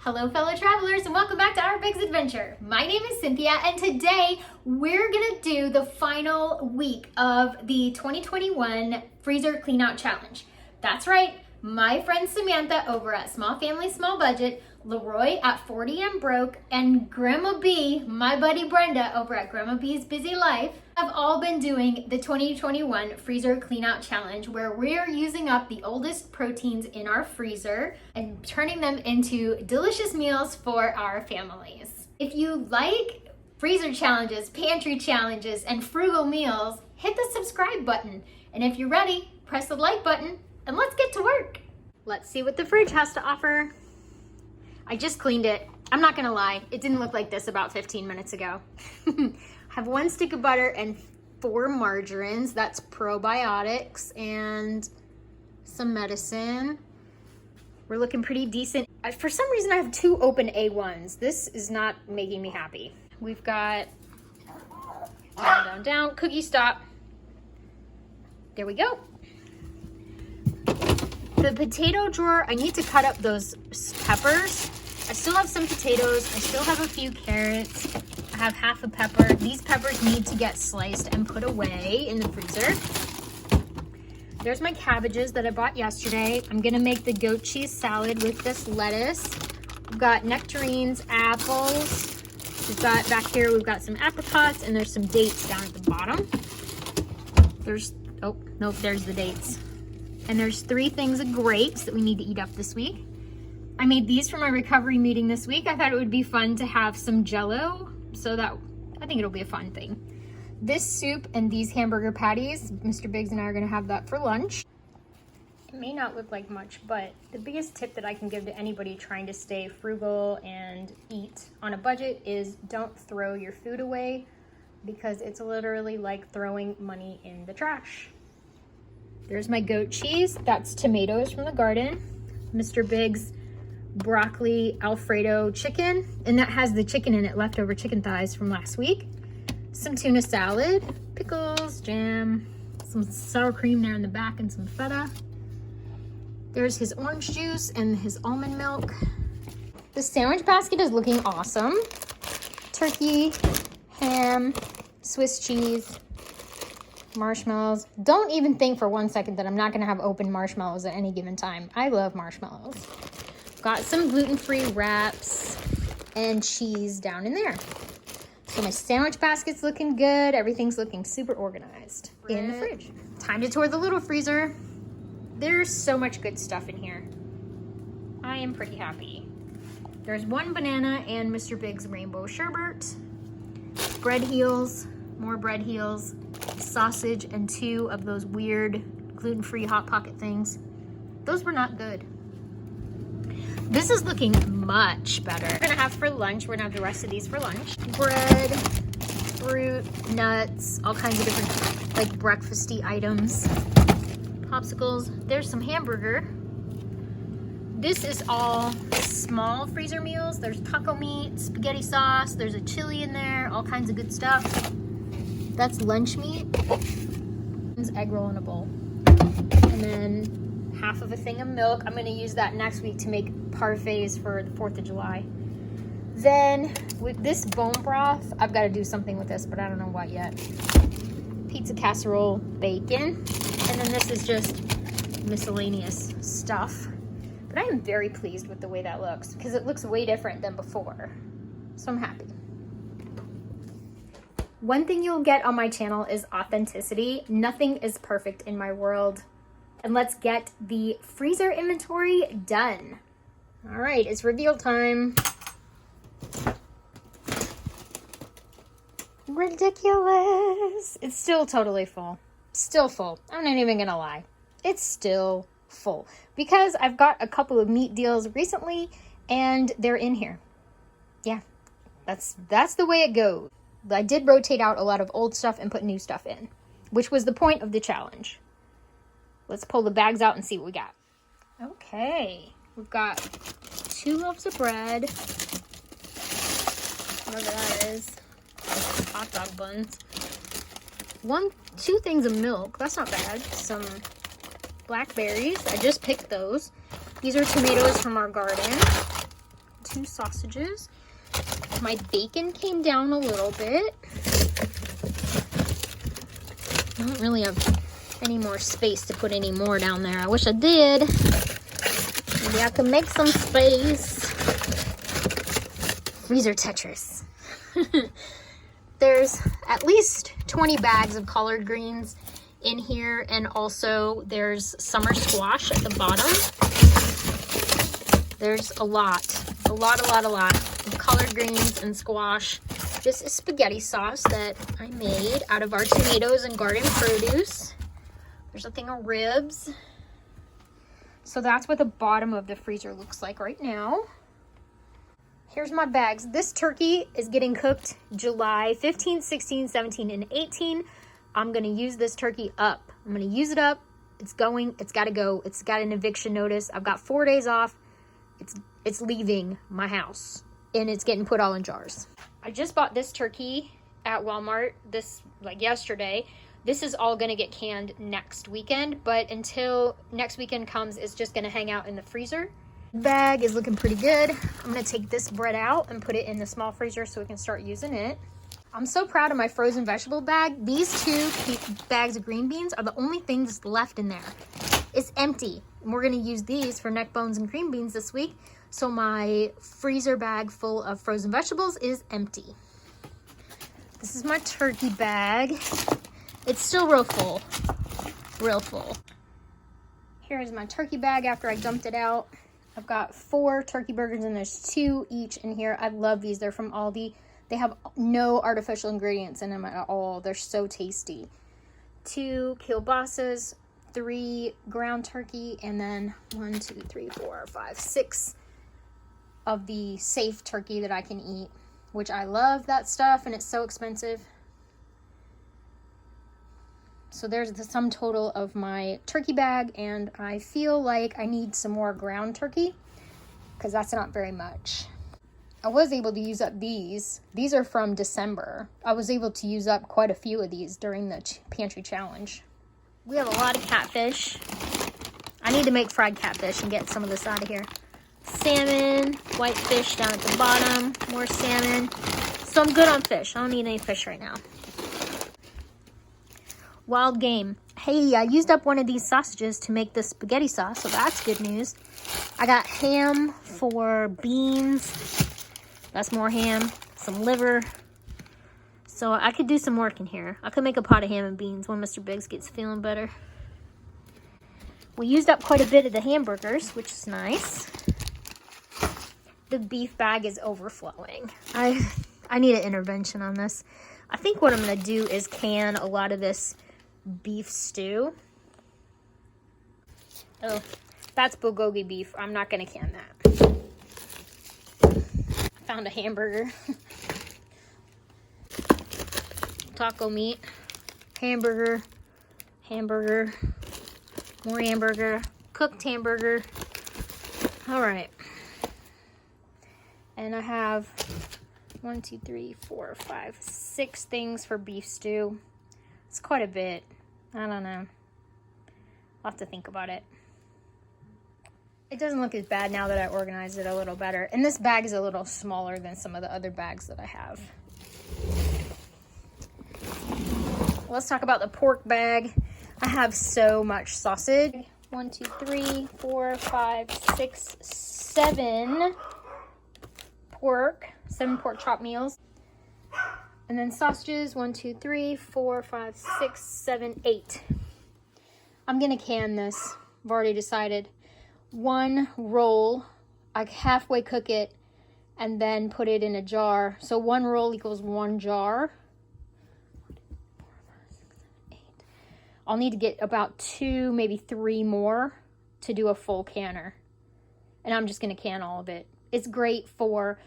Hello fellow travelers and welcome back to our Big's Adventure. My name is Cynthia and today we're gonna do the final week of the 2021 Freezer Clean Out Challenge. That's right, my friend Samantha over at Small Family Small Budget, Leroy at 40 and Broke, and Grandma B, my buddy Brenda over at Grandma B's Busy Life, have all been doing the 2021 Freezer Clean Out Challenge, where we're using up the oldest proteins in our freezer and turning them into delicious meals for our families. If you like freezer challenges, pantry challenges, and frugal meals, hit the subscribe button. And if you're ready, press the like button and let's get to work. Let's see what the fridge has to offer. I just cleaned it. I'm not gonna lie, it didn't look like this about 15 minutes ago. I have 1 stick of butter and 4 margarines. That's probiotics and some medicine. We're looking pretty decent. For some reason, I have 2 open A1s. This is not making me happy. We've got down, cookie stop. There we go. The potato drawer, I need to cut up those peppers. I still have some potatoes. I still have a few carrots. I have half a pepper. These peppers need to get sliced and put away in the freezer. There's my cabbages that I bought yesterday. I'm gonna make the goat cheese salad with this lettuce. We've got nectarines, apples. We've got back here, we've got some apricots, and there's some dates down at the bottom. There's the dates. And there's 3 things of grapes that we need to eat up this week. I made these for my recovery meeting this week. I thought it would be fun to have some Jell-O, so that I think it'll be a fun thing. This soup and these hamburger patties, Mr. Biggs and I are gonna have that for lunch. It may not look like much, but the biggest tip that I can give to anybody trying to stay frugal and eat on a budget is don't throw your food away, because it's literally like throwing money in the trash. There's my goat cheese. That's tomatoes from the garden. Mr. Biggs broccoli Alfredo chicken, and that has the chicken in it, leftover chicken thighs from last week. Some tuna salad, pickles, jam, some sour cream there in the back, and some feta. There's his orange juice and his almond milk. The sandwich basket is looking awesome. Turkey, ham, Swiss cheese, marshmallows. Don't even think for 1 second that I'm not gonna have open marshmallows at any given time. I love marshmallows. Got some gluten-free wraps and cheese down in there. So my sandwich basket's looking good. Everything's looking super organized in the fridge. Time to tour the little freezer. There's so much good stuff in here. I am pretty happy. There's 1 banana and Mr. Big's rainbow sherbet. Bread heels, more bread heels, sausage, and 2 of those weird gluten-free Hot Pocket things. Those were not good. This is looking much better. We're gonna have for lunch, we're gonna have the rest of these for lunch. Bread, fruit, nuts, all kinds of different like breakfasty items. Popsicles, there's some hamburger. This is all small freezer meals. There's taco meat, spaghetti sauce, there's a chili in there, all kinds of good stuff. That's lunch meat. Egg roll in a bowl. And then half of a thing of milk. I'm gonna use that next week to make parfaits for the 4th of July. Then with this bone broth, I've got to do something with this, but I don't know what yet. Pizza casserole, bacon, and then this is just miscellaneous stuff. But I am very pleased with the way that looks, because it looks way different than before. So I'm happy. One thing you'll get on my channel is authenticity. Nothing is perfect in my world. And let's get the freezer inventory done. All right, it's reveal time. Ridiculous. It's still totally full. Still full. I'm not even gonna lie. It's still full because I've got a couple of meat deals recently and they're in here. Yeah, that's the way it goes. I did rotate out a lot of old stuff and put new stuff in, which was the point of the challenge. Let's pull the bags out and see what we got. Okay, we've got 2 loaves of bread. Whatever that is. Hot dog buns. 2 things of milk. That's not bad. Some blackberries. I just picked those. These are tomatoes from our garden. 2 sausages. My bacon came down a little bit. I don't really have any more space to put any more down there. I wish I did. Maybe I could make some space. Freezer Tetris. There's at least 20 bags of collard greens in here, and also there's summer squash at the bottom. There's a lot of collard greens and squash. This is spaghetti sauce that I made out of our tomatoes and garden produce. There's a thing of ribs. So that's what the bottom of the freezer looks like right now. Here's my bags. This turkey is getting cooked July 15, 16, 17, and 18. I'm gonna use this turkey up. I'm gonna use it up. It's going, it's gotta go. It's got an eviction notice. I've got 4 days off. It's leaving my house, and it's getting put all in jars. I just bought this turkey at Walmart like yesterday. This is all gonna get canned next weekend, but until next weekend comes, it's just gonna hang out in the freezer. Bag is looking pretty good. I'm gonna take this bread out and put it in the small freezer so we can start using it. I'm so proud of my frozen vegetable bag. These 2 bags of green beans are the only things left in there. It's empty. And we're gonna use these for neck bones and green beans this week. So my freezer bag full of frozen vegetables is empty. This is my turkey bag. It's still real full, real full. Here's my turkey bag after I dumped it out. I've got 4 turkey burgers, and there's 2 each in here. I love these. They're from Aldi. They have no artificial ingredients in them at all. They're so tasty. 2 kielbasa's, 3 ground turkey, and then 1, 2, 3, 4, 5, 6 of the safe turkey that I can eat, which I love that stuff, and it's so expensive. So there's the sum total of my turkey bag, and I feel like I need some more ground turkey because that's not very much. I was able to use up these. These are from December. I was able to use up quite a few of these during the pantry challenge. We have a lot of catfish. I need to make fried catfish and get some of this out of here. Salmon, white fish down at the bottom, more salmon. So I'm good on fish. I don't need any fish right now. Wild game. Hey, I used up one of these sausages to make the spaghetti sauce, so that's good news. I got ham for beans. That's more ham. Some liver. So I could do some work in here. I could make a pot of ham and beans when Mr. Biggs gets feeling better. We used up quite a bit of the hamburgers, which is nice. The beef bag is overflowing. I need an intervention on this. I think what I'm going to do is can a lot of this beef stew. Oh, that's bulgogi beef. I'm not going to can that. I found a hamburger. Taco meat. Hamburger. Hamburger. More hamburger. Cooked hamburger. All right. And I have 1, 2, 3, 4, 5, 6 things for beef stew. It's quite a bit. I don't know. I'll have to think about it. It doesn't look as bad now that I organized it a little better. And this bag is a little smaller than some of the other bags that I have. Let's talk about the pork bag. I have so much sausage. 1, 2, 3, 4, 5, 6, 7 pork. 7 pork chop meals. And then sausages, 1, 2, 3, 4, 5, 6, 7, 8. I'm gonna can this. I've already decided. 1 roll, I halfway cook it and then put it in a jar. So 1 roll equals 1 jar. 1, 2, 3, 4, 5, 6, 7, 8. I'll need to get about 2, maybe 3 more to do a full canner. And I'm just gonna can all of it. It's great for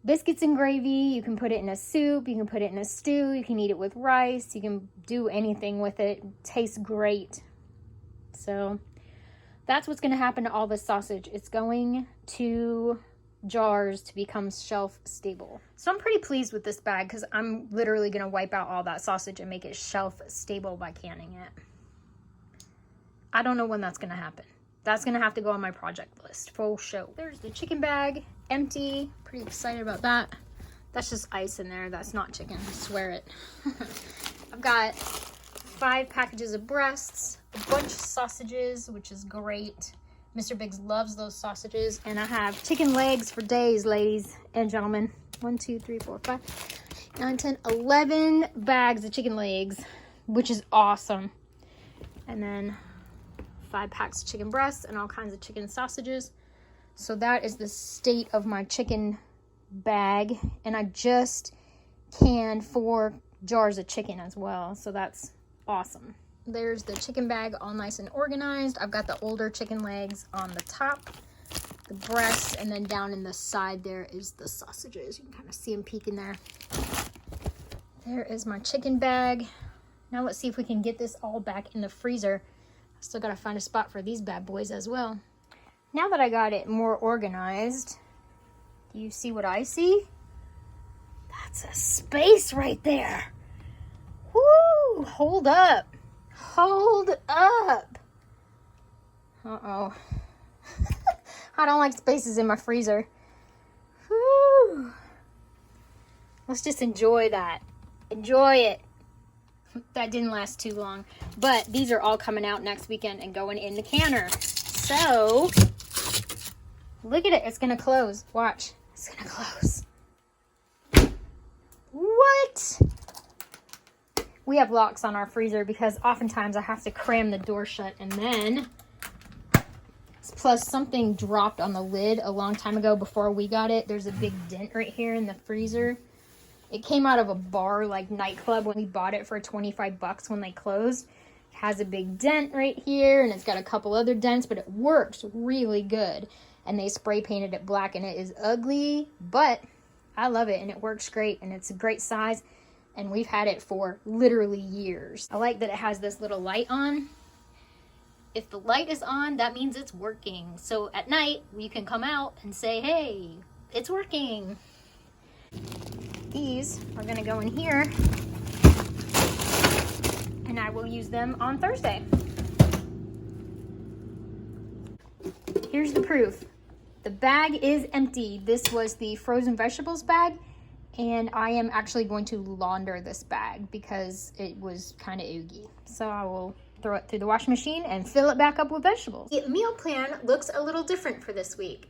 biscuits and gravy. You can put it in a soup. You can put it in a stew. You can eat it with rice. You can do anything with it. It tastes great. So that's what's going to happen to all this sausage. It's going to jars to become shelf stable. So I'm pretty pleased with this bag because I'm literally going to wipe out all that sausage and make it shelf stable by canning it. I don't know when that's going to happen. That's gonna have to go on my project list for sure. There's the chicken bag, empty. Pretty excited about that. That's just ice in there. That's not chicken, I swear it. I've got 5 packages of breasts, a bunch of sausages, which is great. Mr. Biggs loves those sausages. And I have chicken legs for days, ladies and gentlemen. 1, 2, 3, 4, 5, 9, 10, 11 bags of chicken legs, which is awesome. And then 5 packs of chicken breasts and all kinds of chicken sausages. So that is the state of my chicken bag. And I just canned 4 jars of chicken as well. So that's awesome. There's the chicken bag all nice and organized. I've got the older chicken legs on the top, the breasts, and then down in the side there is the sausages. You can kind of see them peeking there. There is my chicken bag. Now let's see if we can get this all back in the freezer. I still gotta find a spot for these bad boys as well. Now that I got it more organized, do you see what I see? That's a space right there. Woo! Hold up. Hold up. Uh-oh. I don't like spaces in my freezer. Woo. Let's just enjoy that. Enjoy it. That didn't last too long. But these are all coming out next weekend and going in the canner. So, look at it. It's going to close. Watch. It's going to close. What? We have locks on our freezer because oftentimes I have to cram the door shut, and then plus something dropped on the lid a long time ago before we got it. There's a big dent right here in the freezer. It came out of a bar, like nightclub, when we bought it for $25 when they closed. It has a big dent right here, and it's got a couple other dents, but it works really good. And they spray painted it black, and it is ugly, but I love it, and it works great, and it's a great size. And we've had it for literally years. I like that it has this little light on. If the light is on, that means it's working. So at night, you can come out and say, hey, it's working. These are gonna go in here, and I will use them on Thursday. Here's the proof. The bag is empty. This was the frozen vegetables bag. And I am actually going to launder this bag because it was kind of oogie. So I will throw it through the washing machine and fill it back up with vegetables. The meal plan looks a little different for this week.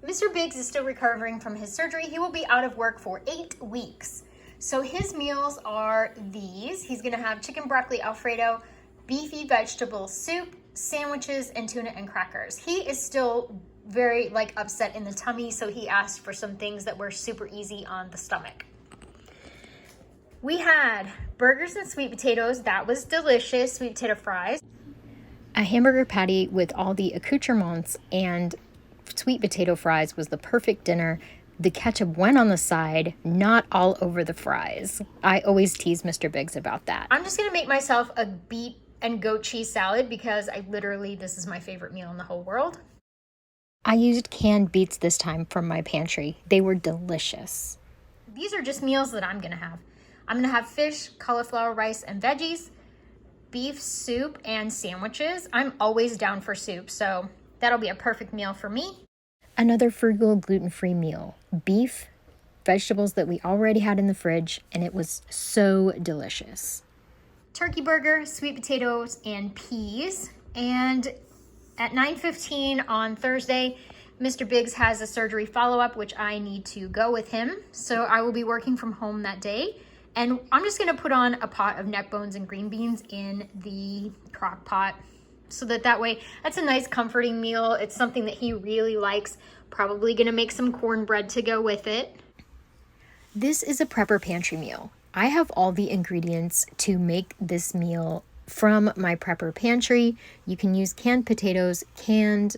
Mr. Biggs is still recovering from his surgery. He will be out of work for 8 weeks. So his meals are these. He's gonna have chicken broccoli Alfredo, beefy vegetable soup, sandwiches, and tuna and crackers. He is still very upset in the tummy, so he asked for some things that were super easy on the stomach. We had burgers and sweet potatoes. That was delicious. Sweet potato fries, a hamburger patty with all the accoutrements, and sweet potato fries was the perfect dinner. The ketchup went on the side, not all over the fries. I always tease Mr. Biggs about that. I'm just gonna make myself a beet and goat cheese salad because this is my favorite meal in the whole world. I used canned beets this time from my pantry. They were delicious. These are just meals that I'm gonna have. I'm gonna have fish, cauliflower rice, and veggies, beef soup, and sandwiches. I'm always down for soup, so that'll be a perfect meal for me. Another frugal gluten-free meal. Beef, vegetables that we already had in the fridge, and it was so delicious. Turkey burger, sweet potatoes, and peas. And at 9:15 on Thursday, Mr. Biggs has a surgery follow-up, which I need to go with him. So I will be working from home that day. And I'm just gonna put on a pot of neck bones and green beans in the crock pot so that way, that's a nice comforting meal. It's something that he really likes. Probably gonna make some cornbread to go with it. This is a prepper pantry meal. I have all the ingredients to make this meal from my prepper pantry. You can use canned potatoes, canned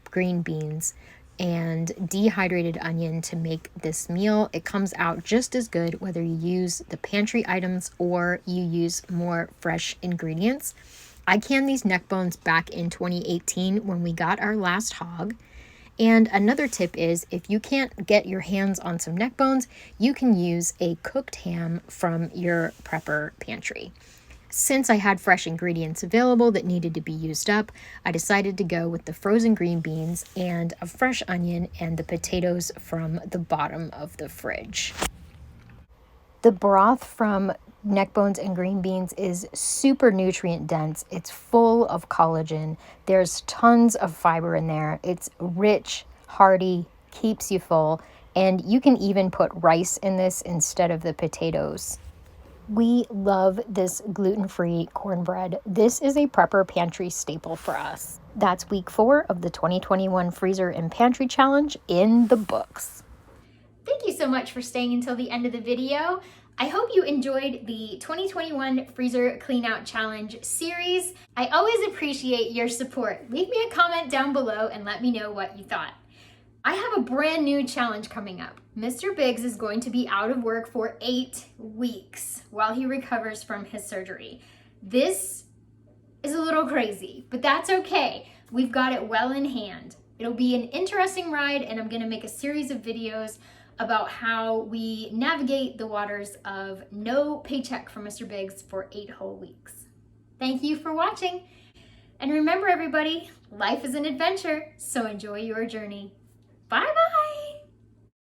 green beans, and dehydrated onion to make this meal. It comes out just as good whether you use the pantry items or you use more fresh ingredients. I canned these neck bones back in 2018 when we got our last hog. And another tip is if you can't get your hands on some neck bones, you can use a cooked ham from your prepper pantry. Since I had fresh ingredients available that needed to be used up, I decided to go with the frozen green beans and a fresh onion and the potatoes from the bottom of the fridge. The broth from neck bones and green beans is super nutrient dense. It's full of collagen. There's tons of fiber in there. It's rich, hearty, keeps you full, and you can even put rice in this instead of the potatoes. We love this gluten-free cornbread. This is a prepper pantry staple for us. That's week 4 of the 2021 Freezer and Pantry Challenge in the books. Thank you so much for staying until the end of the video. I hope you enjoyed the 2021 Freezer Clean Out Challenge series. I always appreciate your support. Leave me a comment down below and let me know what you thought. I have a brand new challenge coming up. Mr. Biggs is going to be out of work for 8 weeks while he recovers from his surgery. This is a little crazy, but that's okay. We've got it well in hand. It'll be an interesting ride, and I'm gonna make a series of videos about how we navigate the waters of no paycheck from Mr. Biggs for 8 whole weeks. Thank you for watching. And remember everybody, life is an adventure, so enjoy your journey. Bye-bye.